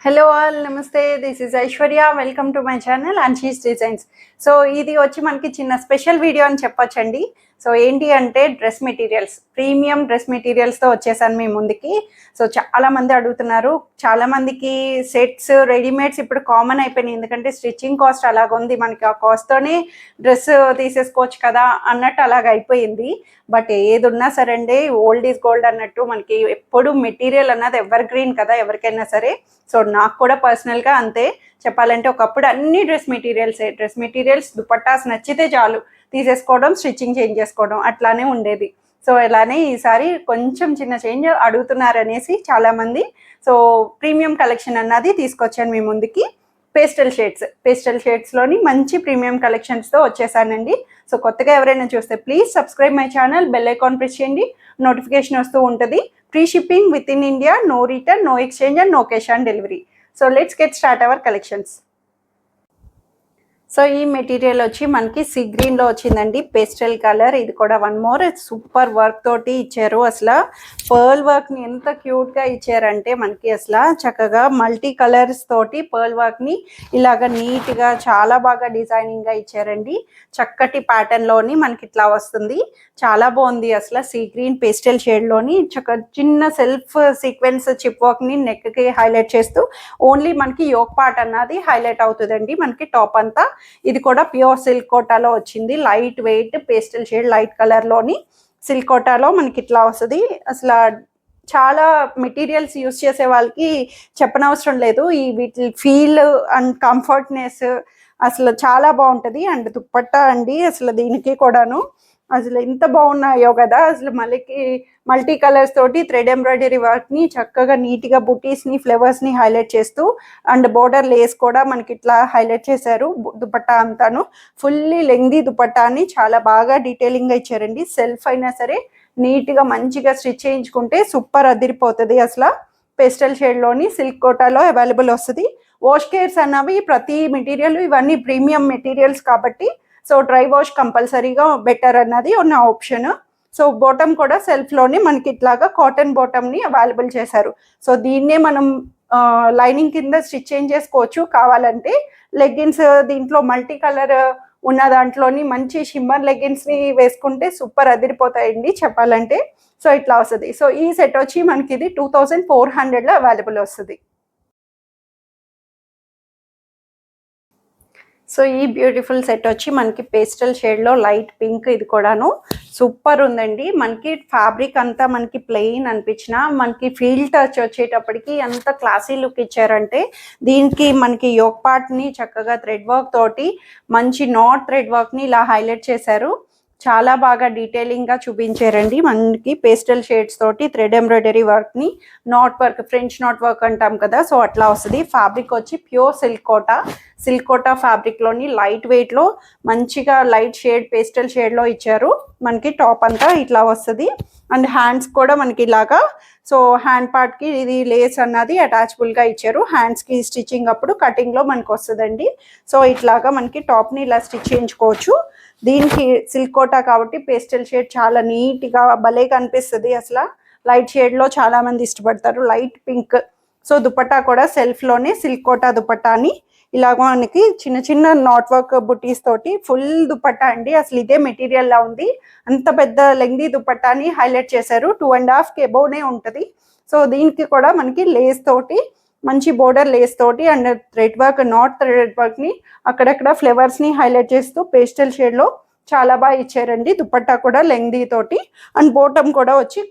Hello all నమస్తే. This is Aishwarya. Welcome to my channel Anshi's designs. So ఇది వచ్చి మనకి చిన్న స్పెషల్ వీడియో అని చెప్పొచ్చండి. సో ఏంటి అంటే డ్రెస్ మెటీరియల్స్, ప్రీమియం డ్రెస్ మెటీరియల్స్తో వచ్చేసాను మీ ముందుకి. సో చాలామంది అడుగుతున్నారు. చాలామందికి సెట్స్ రెడీమేడ్స్ ఇప్పుడు కామన్ అయిపోయినాయి, ఎందుకంటే స్టిచ్చింగ్ కాస్ట్ అలాగుంది. మనకి ఆ కాస్ట్తోనే డ్రెస్ తీసేసుకోవచ్చు కదా అన్నట్టు అలాగ అయిపోయింది. బట్ ఏది ఉన్నా సరే అండి, ఓల్డ్ ఈజ్ గోల్డ్ అన్నట్టు మనకి ఎప్పుడు మెటీరియల్ అన్నది ఎవర్ గ్రీన్ కదా ఎవరికైనా సరే. సో నాకు కూడా పర్సనల్గా అంతే. చెప్పాలంటే ఒకప్పుడు అన్ని డ్రెస్ మెటీరియల్స్ దుపట్టాస్ నచ్చితే చాలు తీసేసుకోవడం, స్టిచ్చింగ్ చేంజ్ చేసుకోవడం అట్లానే ఉండేది. సో ఇలానే ఈసారి కొంచెం చిన్న చేంజ్ అడుగుతున్నారనేసి చాలామంది సో ప్రీమియం కలెక్షన్ అన్నది తీసుకొచ్చాను మీ ముందుకి. పేస్టల్ షేడ్స్లోని మంచి ప్రీమియం కలెక్షన్స్తో వచ్చేసానండి. సో కొత్తగా ఎవరైనా చూస్తే please subscribe my channel, bell icon press చేయండి, నోటిఫికేషన్ వస్తూ ఉంటుంది. Free shipping within India, no return, no exchange and no cash on delivery. So let's get start our collections. So ఈ material వచ్చి మనకి see గ్రీన్లో వచ్చిందండి, pastel colour. ఇది కూడా వన్ మోర్ సూపర్ వర్క్ తోటి ఇచ్చారు. అసలు పర్ల్ వర్క్ని ఎంత క్యూట్గా ఇచ్చారంటే మనకి అసలు చక్కగా మల్టీ కలర్స్ తోటి పర్ల్ వర్క్ని ఇలాగ నీట్గా చాలా బాగా డిజైనింగ్గా ఇచ్చారండి. చక్కటి ప్యాటర్న్లోని మనకి ఇట్లా వస్తుంది. చాలా బాగుంది. అసలు సీ గ్రీన్ పేస్టల్ షేడ్లోని చిన్న సెల్ఫ్ సీక్వెన్స్ చిప్ వర్క్ని నెక్కి హైలైట్ చేస్తూ ఓన్లీ మనకి యోక్ పార్ట్ అన్నది హైలైట్ అవుతుందండి మనకి టాప్ అంతా. ఇది కూడా ప్యూర్ సిల్క్ కోటాలో వచ్చింది. Light weight pastel shade light కలర్లోని సిల్క్ కోటాలో మనకి ఇట్లా వస్తుంది. అసలు చాలా మెటీరియల్స్ యూస్ చేసే వాళ్ళకి చెప్పనవసరం లేదు. ఈ వీటి ఫీల్ అండ్ కంఫర్ట్నెస్ అసలు చాలా బాగుంటుంది. అండ్ దుప్పట్టా అండి అసలు దీనికి కూడాను అసలు ఎంత బాగున్నాయో కదా. అసలు మల్టీ కలర్స్ తోటి థ్రెడ్ ఎంబ్రాయిడరీ వర్క్ని చక్కగా నీట్గా బుటీస్ని ఫ్లవర్స్ని హైలైట్ చేస్తూ అండ్ బోర్డర్ లేస్ కూడా మనకి ఇట్లా హైలైట్ చేశారు. దుపట్టా అంతాను ఫుల్లీ లెంగ్దీ దుపట్టాని చాలా బాగా డీటెయిలింగ్గా ఇచ్చారండి. సెల్ఫ్ అయినా సరే నీట్గా మంచిగా స్టిచ్ చేయించుకుంటే సూపర్ అదిరిపోతుంది. అసలు పేస్టల్ షేడ్లోని సిల్క్ కోటాలో అవైలబుల్ వస్తుంది. వాష్ కేర్స్ అన్నవి ప్రతి మెటీరియల్ ఇవన్నీ ప్రీమియం మెటీరియల్స్ కాబట్టి సో డ్రై వాష్ కంపల్సరీగా బెటర్ అన్నది ఉన్న ఆప్షన్. సో బాటమ్ కూడా సెల్ఫ్లోనే మనకి ఇట్లాగా కాటన్ బాటమ్ని అవైలబుల్ చేశారు. సో దీన్నే మనం లైనింగ్ కింద స్టిచ్ చేంజ్ చేసుకోవచ్చు కావాలంటే. లెగ్గిన్స్ దీంట్లో మల్టీ కలర్ ఉన్న దాంట్లోని మంచి షిమ్మర్ లెగ్గిన్స్ని వేసుకుంటే సూపర్ అదిరిపోతాయండి చెప్పాలంటే. సో ఇట్లా వస్తుంది. సో ఈ సెట్ వచ్చి మనకి ఇది 2400లో అవైలబుల్ వస్తుంది. సో ఈ బ్యూటిఫుల్ సెట్ వచ్చి మనకి పేస్టల్ షేడ్లో లైట్ పింక్, ఇది కూడాను సూపర్ ఉందండి. మనకి ఫ్యాబ్రిక్ అంతా మనకి ప్లెయిన్ అనిపించిన మనకి ఫీల్ టచ్ వచ్చేటప్పటికి ఎంత క్లాసీ లుక్ ఇచ్చారంటే దీనికి మనకి యోక్ పార్ట్ని చక్కగా థ్రెడ్ వర్క్ తోటి మంచి నాట్ థ్రెడ్ వర్క్ని ఇలా హైలైట్ చేశారు. చాలా బాగా డీటెయిలింగ్గా చూపించారండి. మనకి పేస్టల్ షేడ్స్ తోటి థ్రెడ్ ఎంబ్రాయిడరీ వర్క్ని not work, French knot work అంటాం కదా, సో అట్లా వస్తుంది. ఫ్యాబ్రిక్ వచ్చి ప్యూర్ సిల్క్ కోటా ఫ్యాబ్రిక్లోని లైట్ వెయిట్లో మంచిగా లైట్ షేడ్ పేస్టల్ షేడ్లో ఇచ్చారు. మనకి టాప్ అంతా ఇట్లా వస్తుంది. అండ్ హ్యాండ్స్ కూడా మనకి ఇలాగా సో హ్యాండ్ పార్ట్కి ఇది లేస్ అన్నది అటాచబుల్గా ఇచ్చారు. హ్యాండ్స్కి స్టిచ్చింగ్ అప్పుడు కటింగ్లో మనకు వస్తుందండి. సో ఇట్లాగా మనకి టాప్ని ఇలా స్టిచ్ చేయించుకోవచ్చు. దీనికి సిల్క్ కోటా కాబట్టి పేస్టల్ షేడ్ చాలా నీట్గా భలే కనిపిస్తుంది. అసలు లైట్ షేడ్లో చాలామంది ఇష్టపడతారు, లైట్ పింక్. సో దుపట్టా కూడా సెల్ఫ్లోనే సిల్క్ కోటా దుపట్టాని ఇలాగ మనకి చిన్న చిన్న నాట్ వర్క్ బుటీస్ తోటి ఫుల్ దుపట్టా అండి. అసలు ఇదే మెటీరియల్లా ఉంది. అంత పెద్ద లెంగ్దీ దుపట్టాని హైలైట్ చేశారు. 2.5 అబోవ్నే ఉంటుంది. సో దీనికి కూడా మనకి లేస్ తోటి మంచి బోర్డర్ లేస్ తోటి and thread work, not thread వర్క్ని అక్కడక్కడ ఫ్లవర్స్ని హైలైట్ చేస్తూ పేస్టల్ షేడ్లో చాలా బాగా ఇచ్చారండి. దుపట్టా కూడా లెంగ్దీ తోటి అండ్ బాటమ్ కూడా వచ్చి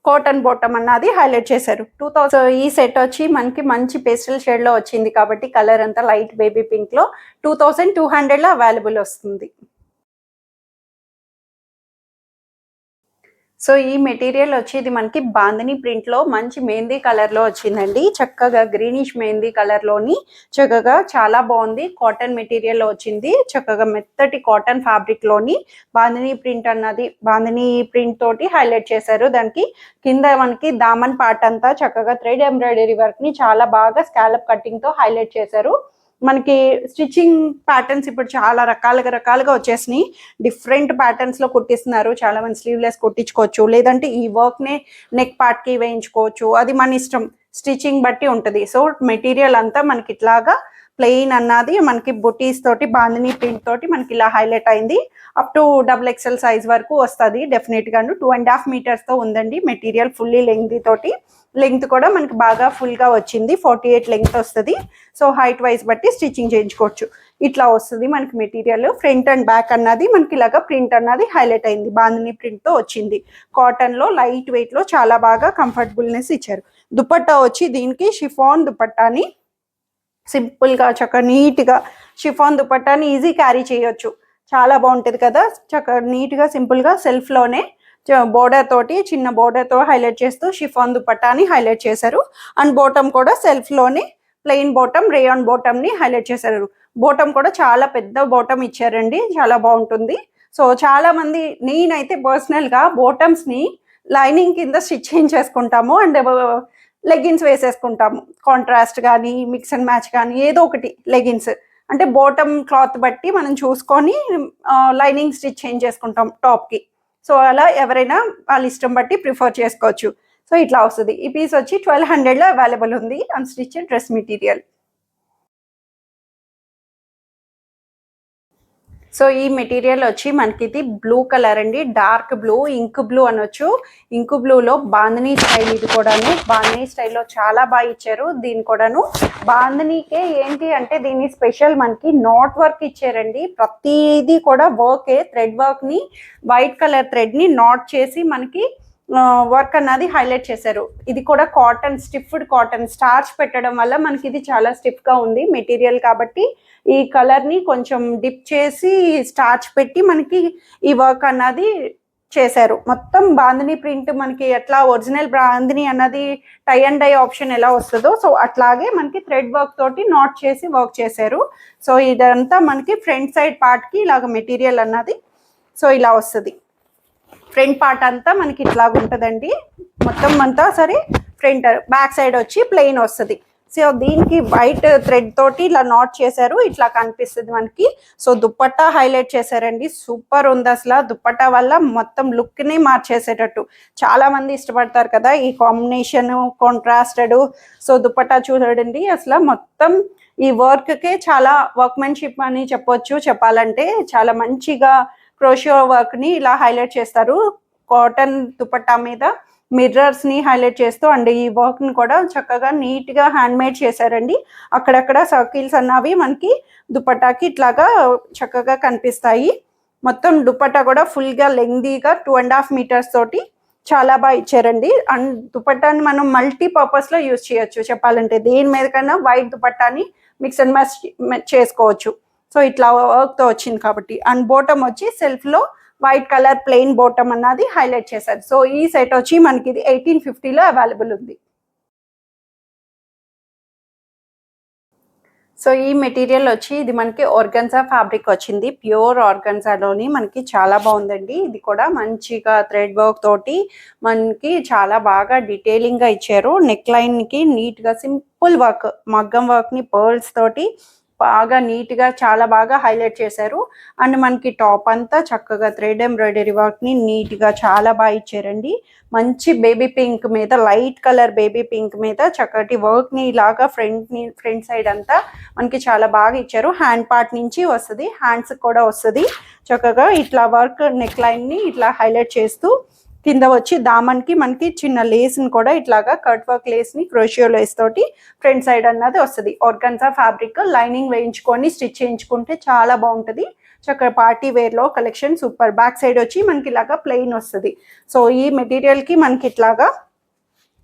కాటన్ బాటమ్ అన్నది హైలైట్ చేశారు. 2000 ఈ సెట్ వచ్చి మనకి మంచి పేస్టల్ షేడ్లో వచ్చింది కాబట్టి కలర్ అంతా లైట్ బేబీ పింక్లో 2200లో అవైలబుల్ వస్తుంది. సో ఈ మెటీరియల్ వచ్చి ఇది మనకి బాందిని ప్రింట్లో మంచి మెహందీ కలర్లో వచ్చిందండి. చక్కగా గ్రీనిష్ మెహందీ కలర్లోని చక్కగా చాలా బాగుంది. కాటన్ మెటీరియల్లో వచ్చింది. చక్కగా మెత్తటి కాటన్ ఫ్యాబ్రిక్లోని బాందిని ప్రింట్ తోటి హైలైట్ చేశారు. దానికి కింద మనకి దామన్ పార్ట్ అంతా చక్కగా థ్రెడ్ ఎంబ్రాయిడరీ వర్క్ని చాలా బాగా స్కాలప్ కటింగ్తో హైలైట్ చేశారు. మనకి స్టిచ్చింగ్ ప్యాటర్న్స్ ఇప్పుడు చాలా రకాలుగా వచ్చేసినాయి. డిఫరెంట్ ప్యాటర్న్స్లో కుట్టిస్తున్నారు. చాలా మంది స్లీవ్లెస్ కుట్టించుకోవచ్చు, లేదంటే ఈ వర్క్నే నెక్ పార్ట్కి వేయించుకోవచ్చు, అది మన ఇష్టం. స్టిచ్చింగ్ బట్టి ఉంటుంది. సో మెటీరియల్ అంతా మనకి ఇట్లాగా ప్లెయిన్ అన్నది మనకి బుటీస్ తోటి బాందిని ప్రింట్ తోటి మనకి ఇలా హైలైట్ అయింది. అప్ టు XXL సైజ్ వరకు వస్తుంది డెఫినెట్ గాను. 2.5 meters తో ఉందండి మెటీరియల్, ఫుల్లీ లెంగ్త్ తోటి. లెంగ్త్ కూడా మనకి బాగా ఫుల్ గా వచ్చింది, 48 లెంగ్త్ వస్తుంది. సో హైట్ వైజ్ బట్టి స్టిచ్చింగ్ చేయించుకోవచ్చు. ఇట్లా వస్తుంది మనకి మెటీరియల్. ఫ్రంట్ అండ్ బ్యాక్ అన్నది మనకి ఇలాగా ప్రింట్ అన్నది హైలైట్ అయింది, బాందిని ప్రింట్ తో వచ్చింది. కాటన్ లో లైట్ వెయిట్ లో చాలా బాగా కంఫర్టబుల్నెస్ ఇచ్చారు. దుపట్టా వచ్చి దీనికి షిఫాన్ దుపట్టాని సింపుల్ గా చక్కగా నీట్ గా షిఫాన్ దుపట్టాని ఈజీ క్యారీ చేయొచ్చు. చాలా బాగుంటది కదా, చక్కగా నీట్ గా సింపుల్ గా సెల్ఫ్ లోనే బోర్డర్ తోటి చిన్న బోర్డర్ తో హైలైట్ చేస్తూ షిఫాన్ దుపట్టాని హైలైట్ చేశారు. అండ్ బోటమ్ కూడా సెల్ఫ్ లోనే ప్లెయిన్ బోటమ్, రేయాన్ బోటమ్ ని హైలైట్ చేశారు. బోటమ్ కూడా చాలా పెద్ద బోటమ్ ఇచ్చారండి, చాలా బాగుంటుంది. సో చాలా మంది, నేనైతే పర్సనల్ గా బోటమ్స్ ని లైనింగ్ కింద స్టిచ్ చేయించేసుకుంటాము అండ్ లెగిన్స్ వేసేసుకుంటాము. కాంట్రాస్ట్ కానీ మిక్స్ అండ్ మ్యాచ్ కానీ ఏదో ఒకటి లెగిన్స్, అంటే బాటమ్ క్లాత్ బట్టి మనం చూసుకొని లైనింగ్ స్టిచ్ చేంజ్ చేసుకుంటాం టాప్కి. సో అలా ఎవరైనా వాళ్ళ ఇష్టం బట్టి ప్రిఫర్ చేసుకోవచ్చు. సో ఇట్లా వస్తుంది. ఈ పీస్ వచ్చి 1200లో అవైలబుల్ ఉంది అన్స్టిచ్ డ్రెస్ మెటీరియల్. సో ఈ మెటీరియల్ వచ్చి మనకి ఇది బ్లూ కలర్ అండి, డార్క్ బ్లూ, ఇంక్ బ్లూ అనొచ్చు. ఇంక్ బ్లూలో బాందినీ స్టైల్, ఇది కూడాను బాందినీ స్టైల్లో చాలా బాగా ఇచ్చారు. దీని కూడాను బాందినీకే ఏంటి అంటే దీని స్పెషల్ మనకి నాట్ వర్క్ ఇచ్చారండి. ప్రతిదీ కూడా వర్కే, థ్రెడ్ వర్క్ ని వైట్ కలర్ థ్రెడ్ ని నాట్ చేసి మనకి వర్క్ అన్నది హైలైట్ చేశారు. ఇది కూడా కాటన్, స్టిఫ్డ్ కాటన్, స్టార్చ్ పెట్టడం వల్ల మనకి ఇది చాలా స్టిఫ్ గా ఉంది మెటీరియల్. కాబట్టి ఈ కలర్ ని కొంచెం డిప్ చేసి స్టార్చ్ పెట్టి మనకి ఈ వర్క్ అన్నది చేశారు. మొత్తం బాందిని ప్రింట్ మనకి ఎట్లా ఒరిజినల్ బాందిని అన్నది టై అండ్ డై ఆప్షన్ ఎలా వస్తుందో సో అట్లాగే మనకి థ్రెడ్ వర్క్ తోటి నాట్ చేసి వర్క్ చేశారు. సో ఇదంతా మనకి ఫ్రంట్ సైడ్ పార్ట్ కి ఇలాగ మెటీరియల్ అన్నది సో ఇలా వస్తుంది. ఫ్రంట్ పార్ట్ అంతా మనకి ఇట్లాగ ఉంటుందండి మొత్తం అంతా. సరే ఫ్రంట్, బ్యాక్ సైడ్ వచ్చి ప్లెయిన్ వస్తుంది. సో దీనికి వైట్ థ్రెడ్ తోటి ఇలా నాట్ చేశారు, ఇట్లా కనిపిస్తుంది మనకి. సో దుప్పట్టా హైలైట్ చేశారండి, సూపర్ ఉంది అసలు. దుప్పట్టా వల్ల మొత్తం లుక్ ని మార్చేసేటట్టు. చాలా మంది ఇష్టపడతారు కదా ఈ కాంబినేషన్, కాంట్రాస్టెడ్. సో దుప్పట్టా చూడండి అసలు మొత్తం ఈ వర్క్ కే చాలా వర్క్మెన్షిప్ అని చెప్పొచ్చు. చెప్పాలంటే చాలా మంచిగా క్రోషియో వర్క్ ని ఇలా హైలైట్ చేస్తారు. కాటన్ దుపట్టా మీద మిర్రర్స్ ని హైలైట్ చేస్తూ అండ్ ఈ వర్క్ ని కూడా చక్కగా నీట్ గా హ్యాండ్ మేడ్ చేశారండి. అక్కడక్కడ సర్కిల్స్ అన్నవి మనకి దుపట్టాకి ఇట్లాగా చక్కగా కనిపిస్తాయి. మొత్తం దుపట్టా కూడా ఫుల్ గా లెంగ్దీగా 2.5 meters తోటి చాలా బాగా ఇచ్చారండి. అండ్ దుపట్టాని మనం మల్టీ పర్పస్ లో యూజ్ చేయొచ్చు. చెప్పాలంటే దేని మీద కన్నా వైట్ దుపట్టాని మిక్స్ అండ్ మ్యాచ్ చేసుకోవచ్చు. సో ఇట్లా వర్క్ తో వచ్చింది కాబట్టి. అండ్ బోటమ్ వచ్చి సెల్ఫ్ లో వైట్ కలర్ ప్లెయిన్ బోటమ్ అన్నది హైలైట్ చేశారు. సో ఈ సెట్ వచ్చి మనకి ఇది 1850లో అవైలబుల్ ఉంది. సో ఈ మెటీరియల్ వచ్చి ఇది మనకి ఆర్గన్జా ఫ్యాబ్రిక్ వచ్చింది, ప్యూర్ ఆర్గన్జాలోని మనకి చాలా బాగుందండి. ఇది కూడా మంచిగా థ్రెడ్ వర్క్ తోటి మనకి చాలా బాగా డీటెయిలింగ్ గా ఇచ్చారు. నెక్ లైన్ కి నీట్ గా సింపుల్ వర్క్, మగ్గం వర్క్ ని పర్ల్స్ తోటి బాగా నీట్ గా చాలా బాగా హైలైట్ చేశారు. అండ్ మనకి టాప్ అంతా చక్కగా థ్రెడ్ ఎంబ్రాయిడరీ వర్క్ ని నీట్ గా చాలా బాగా ఇచ్చారండి. మంచి బేబీ పింక్ మీద, లైట్ కలర్ బేబీ పింక్ మీద చక్కటి వర్క్ ని ఇలాగా ఫ్రంట్ సైడ్ అంతా మనకి చాలా బాగా ఇచ్చారు. హ్యాండ్ పార్ట్ నుంచి వస్తుంది, హ్యాండ్స్ కూడా వస్తుంది. చక్కగా ఇట్లా వర్క్ నెక్ లైన్ ని ఇట్లా హైలైట్ చేస్తూ కింద వచ్చి దామన్ కి మనకి చిన్న లేస్ ని కూడా ఇట్లాగా కట్ వర్క్ లేస్ ని క్రోషియో లేస్ తోటి ఫ్రంట్ సైడ్ అన్నది వస్తుంది. ఆర్గన్జా ఫ్యాబ్రిక్ లైనింగ్ వేయించుకొని స్టిచ్ చేయించుకుంటే చాలా బాగుంటుంది. చక్కగా పార్టీ వేర్ లో కలెక్షన్ సూపర్. బ్యాక్ సైడ్ వచ్చి మనకి ఇలాగా ప్లెయిన్ వస్తుంది. సో ఈ మెటీరియల్ కి మనకి ఇట్లాగా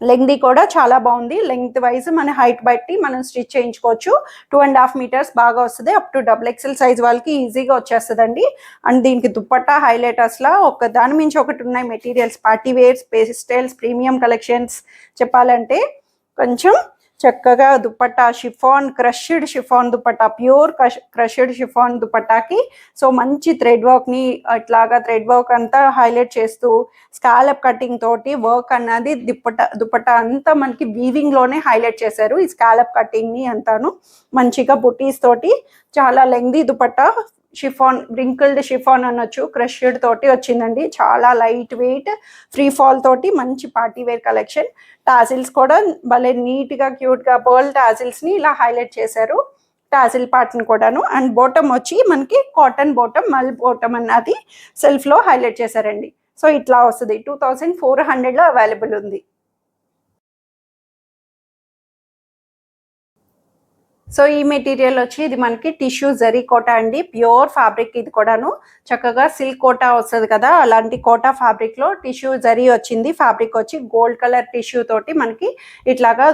లెంగ్ది కూడా చాలా బాగుంది. లెంగ్త్ వైజ్ మన హైట్ బట్టి మనం స్టిచ్ చేయించుకోవచ్చు. 2.5 meters బాగా వస్తుంది. అప్ టు XXL సైజ్ వాళ్ళకి ఈజీగా వచ్చేస్తుందండి. అండ్ దీనికి దుప్పట్టా హైలైట్ అసలు ఒక దాని మించి ఒకటి ఉన్నాయి materials. Party wears, pastels, premium collections చెప్పాలంటే కొంచెం చక్కగా dupatta chiffon, crushed chiffon dupatta, pure crushed chiffon దుపట్టాకి సో మంచి థ్రెడ్ వర్క్ ని ఇట్లాగా థ్రెడ్ వర్క్ అంతా హైలైట్ చేస్తూ స్కాలప్ కటింగ్ తోటి వర్క్ అన్నది దుపట్టా అంతా మనకి వీవింగ్ లోనే హైలైట్ చేశారు. ఈ స్కాలప్ కటింగ్ ని అంతాను మంచిగా బుటీస్ తోటి చాలా lengthy dupatta chiffon, wrinkled chiffon అనొచ్చు, క్రష్డ్ తోటి వచ్చిందండి. చాలా లైట్ వెయిట్, ఫ్రీ ఫాల్ తోటి మంచి పార్టీ వేర్ కలెక్షన్. టాజిల్స్ కూడా భలే నీట్గా క్యూట్గా పర్ల్ టాజిల్స్ని ఇలా హైలైట్ చేశారు, టాజిల్ పార్ట్ని కూడాను. అండ్ బాటమ్ వచ్చి మనకి కాటన్ బాటమ్, మల్ బాటమ్ అన్నది సెల్ఫ్లో హైలైట్ చేశారండి. సో ఇట్లా వస్తుంది, 2400లో అవైలబుల్ ఉంది. సో ఈ మెటీరియల్ వచ్చి ఇది మనకి టిష్యూ జరీ కోటా అండి, ప్యూర్ ఫ్యాబ్రిక్. ఇది కూడాను చక్కగా సిల్క్ కోటా వస్తుంది కదా, అలాంటి కోటా ఫ్యాబ్రిక్లో టిష్యూ జరీ వచ్చింది. ఫ్యాబ్రిక్ వచ్చి గోల్డ్ కలర్ టిష్యూ తోటి మనకి ఇట్లాగా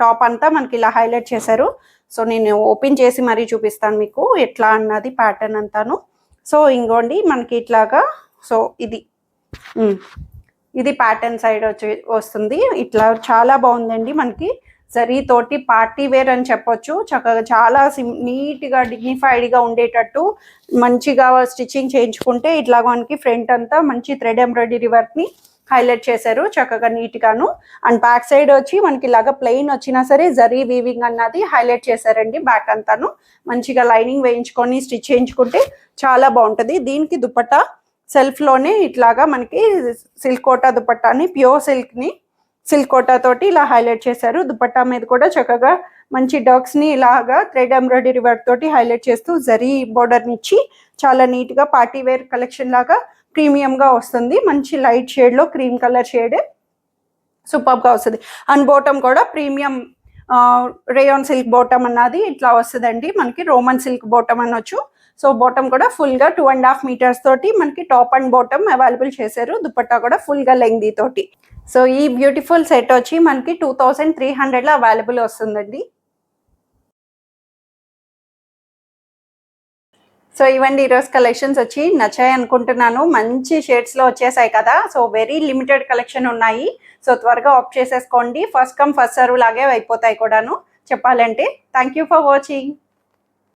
టాప్ అంతా మనకి ఇలా హైలైట్ చేశారు. సో నేను ఓపెన్ చేసి మరీ చూపిస్తాను మీకు ఎట్లా అన్నది ప్యాటర్న్ అంతాను. సో ఇంకోండి మనకి ఇట్లాగా, సో ఇది ప్యాటర్న్ సైడ్ వస్తుంది. ఇట్లా చాలా బాగుందండి. మనకి జరీ తోటి పార్టీ వేర్ అని చెప్పొచ్చు. చక్కగా చాలా నీట్గా డిగ్నిఫైడ్గా ఉండేటట్టు మంచిగా స్టిచ్చింగ్ చేయించుకుంటే ఇట్లా మనకి ఫ్రంట్ అంతా మంచి థ్రెడ్ ఎంబ్రాయిడరీ వర్క్ని హైలైట్ చేశారు చక్కగా నీట్గాను. అండ్ బ్యాక్ సైడ్ వచ్చి మనకి ఇలాగా ప్లెయిన్ వచ్చినా సరే జరీ వీవింగ్ అన్నది హైలైట్ చేశారండి. బ్యాక్ అంతాను మంచిగా లైనింగ్ వేయించుకొని స్టిచ్ చేయించుకుంటే చాలా బాగుంటుంది. దీనికి దుపట్టా సెల్ఫ్లోనే ఇట్లాగా మనకి సిల్క్ కోటా దుపట్టాని, ప్యూర్ సిల్క్ని సిల్క్ కోటా తోటి ఇలా హైలైట్ చేశారు. దుపట్టా మీద కూడా చక్కగా మంచి డర్క్స్ని ఇలాగా థ్రెడ్ ఎంబ్రాయిడరీ వర్క్ తోటి హైలైట్ చేస్తూ జరీ బోర్డర్ని ఇచ్చి చాలా నీట్గా పార్టీ వేర్ కలెక్షన్ లాగా ప్రీమియంగా వస్తుంది. మంచి లైట్ షేడ్లో క్రీమ్ కలర్ షేడ్ సూపర్గా వస్తుంది. అండ్ బాటమ్ కూడా ప్రీమియం రేయాన్ సిల్క్ బాటమ్ అన్నది ఇట్లా వస్తుందండి. మనకి రోమన్ సిల్క్ బాటమ్ అనొచ్చు. సో బాటమ్ కూడా ఫుల్గా 2.5 మీటర్స్ తోటి మనకి టాప్ అండ్ బాటమ్ అవైలబుల్ చేశారు. దుపట్టా కూడా ఫుల్గా లెంగ్తీ తోటి. సో ఈ బ్యూటిఫుల్ సెట్ వచ్చి మనకి 2300లో అవైలబుల్ వస్తుందండి. సో ఇవన్నీ ఈరోజు కలెక్షన్స్ వచ్చి నచ్చాయి అనుకుంటున్నాను. మంచి షేడ్స్లో వచ్చేసాయి కదా. సో వెరీ లిమిటెడ్ కలెక్షన్ ఉన్నాయి. సో త్వరగా ఆప్ట్ చేసేసుకోండి. ఫస్ట్ కమ్ ఫస్ట్ సర్వ్ లాగే అయిపోతాయి కూడాను చెప్పాలంటే. Thank you for watching.